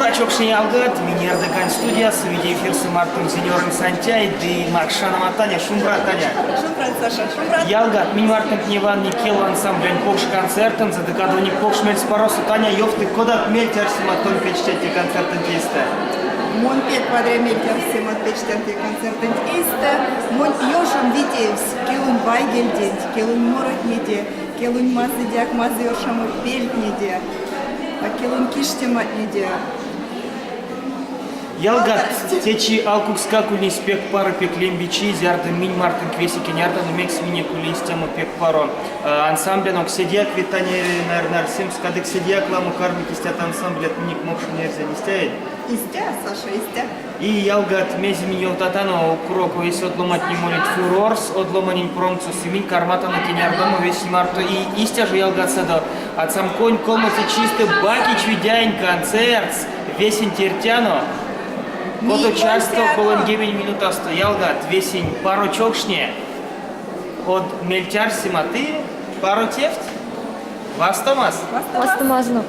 Шумрачокшный ялгат, Минердаган студия, сведи эфир с Мартом Сеньором Сантяй, и Макшана Матаня, Шумбра Таня. Шумбрат, Саша, Шумбрат. Ялгат, Минмартом Кневан, Никел, ансамбль, Покш концертом, за декаду Покш Мельспоросу, Таня, Йофты, Кодат Мельтер, Симатон, Печтете, концертом тиста. Мон пет падре мельтер, Симат, Печтете, концертом тиста. Мон Йошам Витеевс, Келун Вайгель день, Келун Морот неде, Келун Мазы Дяк, Мазы Йошаму Пельт неде. А келун киштемат неде. Ялгат, течи алкукска кулис пек пары пеклем бичи, зярды минь мартын квесики нярдан умекс мине кулис тему пек парон. Ансамблен окседиак витанери нар симс кадык седиак ламу карми кистят ансамблет ник мокшу нерзя нестяет. Истя, Саша, истя. И ялгат мези миньол татано куроко весь отломать не молит фурорс, отломанин промцу симин кармата на кинярдому весь марто и истя же ялгат садо. От сам конь комнате чисто бакич видяень концерт, весь интертяно. Вот участвовал полон 9 минут ялгат, весень пару чокшне от мельтяр симаты, пару тефть. Вас Томас? Вас Томазну.